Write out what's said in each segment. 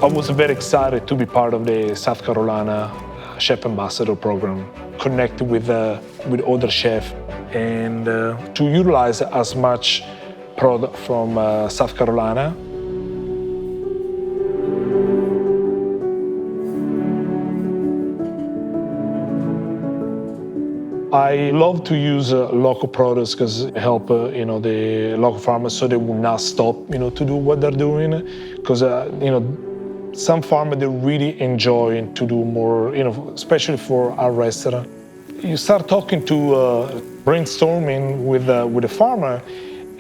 I was very excited to be part of the South Carolina Chef Ambassador program, connect with other chefs, and to utilize as much product from South Carolina. I love to use local products because it help the local farmers so they will not stop to do what they're doing, because some farmers they really enjoy to do more, especially for our restaurant. You start talking to brainstorming with the farmer,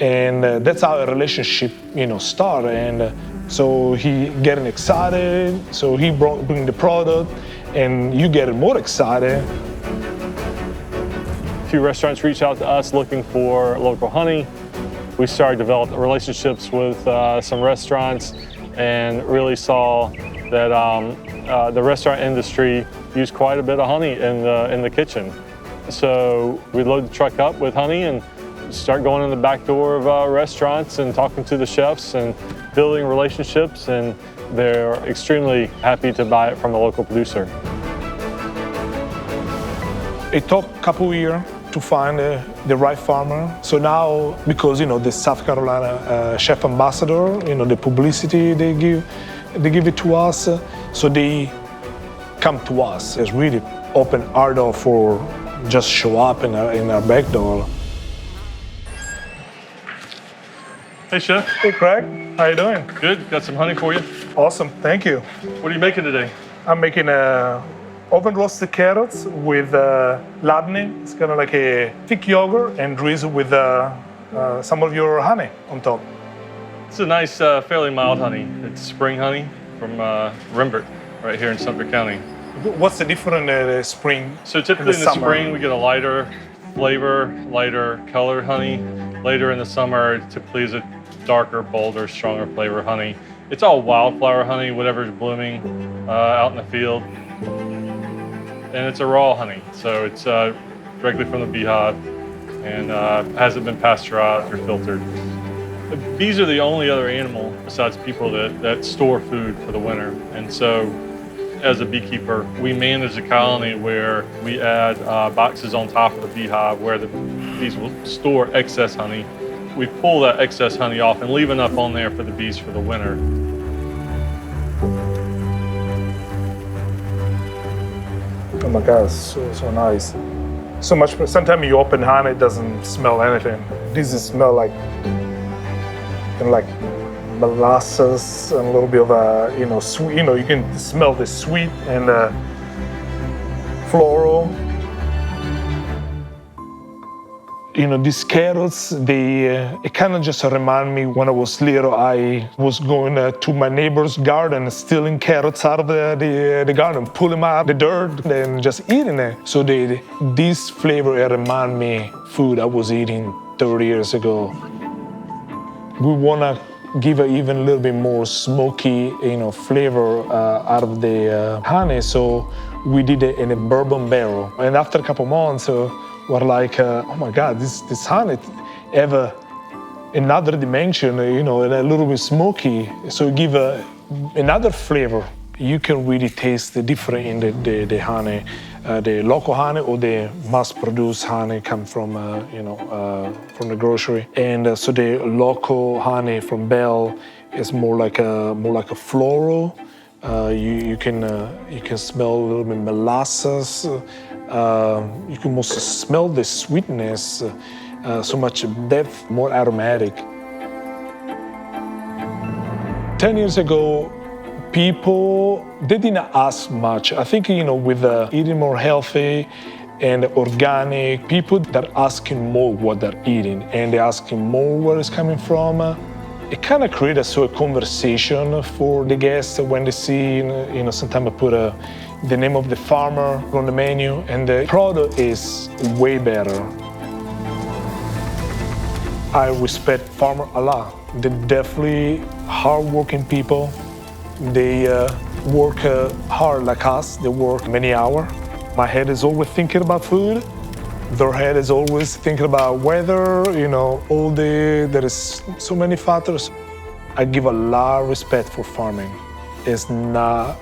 and that's how a relationship start. And so he getting excited, so he bring the product, and you get more excited. A few restaurants reached out to us looking for local honey. We started to develop relationships with some restaurants and really saw that the restaurant industry used quite a bit of honey in the kitchen. So we load the truck up with honey and start going in the back door of restaurants and talking to the chefs and building relationships, and they're extremely happy to buy it from a local producer. It took a couple of years to find the right farmer. So now, because the South Carolina Chef Ambassador, the publicity they give it to us, so they come to us. It's really open our door for just show up in our back door. Hey, Chef. Hey, Craig. How you doing? Good. Got some honey for you. Awesome. Thank you. What are you making today? I'm making oven roasted carrots with labneh. It's kind of like a thick yogurt and drizzled with some of your honey on top. It's a nice, fairly mild honey. It's spring honey from Rembert, right here in Sumter County. What's the difference spring? So typically in the spring we get a lighter flavor, lighter colored honey. Later in the summer, it typically is a darker, bolder, stronger flavor honey. It's all wildflower honey, whatever's blooming out in the field. And it's a raw honey, so it's directly from the beehive and hasn't been pasteurized or filtered. The bees are the only other animal besides people that store food for the winter. And so as a beekeeper, we manage a colony where we add boxes on top of the beehive where the bees will store excess honey. We pull that excess honey off and leave enough on there for the bees for the winter. Oh my God, so nice. So much. Sometimes you open honey, it doesn't smell anything. This smell like molasses and a little bit of sweet. You can smell the sweet and floral. These carrots, it kind of just remind me when I was little, I was going to my neighbor's garden, stealing carrots out of the garden, pulling them out of the dirt and just eating it. So this flavor, it remind me food I was eating 30 years ago. We want to give it even a little bit more smoky, flavor out of the honey. So we did it in a bourbon barrel. And after a couple months, we're like, oh my God, this honey have another dimension, and a little bit smoky. So give another flavor. You can really taste the difference in the honey, the local honey or the mass-produced honey come from the grocery. And so the local honey from Bell is more like a floral. You can smell a little bit molasses. You can also smell the sweetness, so much depth, more aromatic. 10 years ago, people, they didn't ask much. I think, with eating more healthy and organic, people that are asking more what they're eating, and they're asking more where it's coming from. It kind of creates a conversation for the guests when they see, sometimes I put the name of the farmer on the menu, and the product is way better. I respect farmers a lot. They're definitely hardworking people. They work hard like us. They work many hours. My head is always thinking about food. Their head is always thinking about weather, there is so many factors. I give a lot of respect for farming. It's not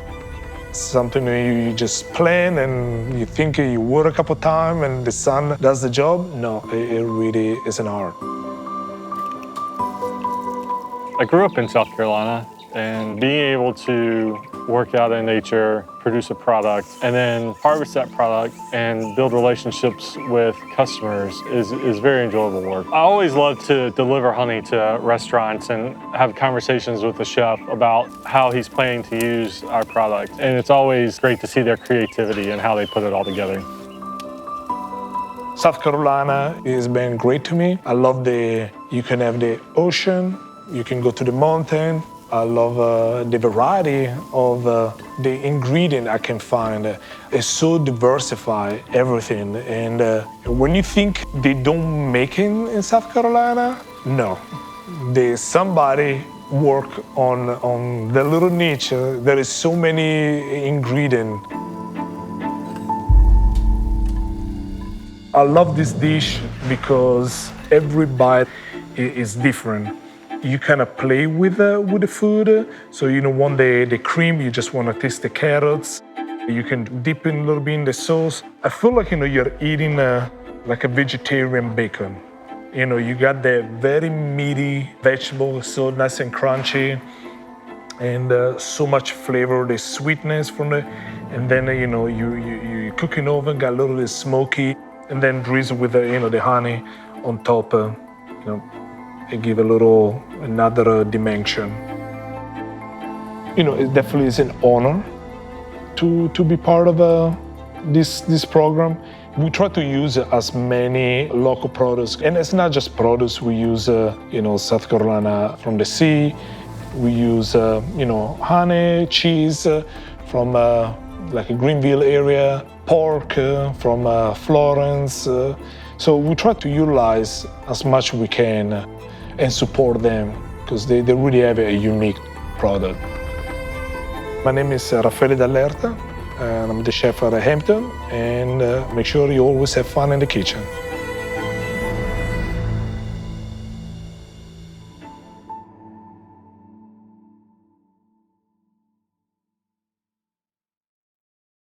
something that you just plan and you think you work a couple times and the sun does the job. No, it really is an art. I grew up in South Carolina, and being able to work out in nature, produce a product, and then harvest that product and build relationships with customers is very enjoyable work. I always love to deliver honey to restaurants and have conversations with the chef about how he's planning to use our product. And it's always great to see their creativity and how they put it all together. South Carolina has been great to me. I love you can have the ocean, you can go to the mountain. I love the variety of the ingredient I can find. It's so diversified, everything. And when you think they don't make it in South Carolina, no. There's somebody work on the little niche. There is so many ingredients. I love this dish because every bite is different. You kind of play with the food. So, one day the cream, you just want to taste the carrots. You can dip in a little bit in the sauce. I feel like, you're eating like a vegetarian bacon. You got the very meaty vegetable, so nice and crunchy, and so much flavor, the sweetness from it. And then, you cook in oven, got a little bit smoky, and then drizzle with the honey on top. It give another dimension. It definitely is an honor to be part of this program. We try to use as many local products, and it's not just produce. We use South Carolina from the sea. We use honey, cheese from like a Greenville area, pork from Florence. So we try to utilize as much we can and support them because they really have a unique product. My name is Raffaele Dall'Erta, and I'm the chef at Hampton, and make sure you always have fun in the kitchen.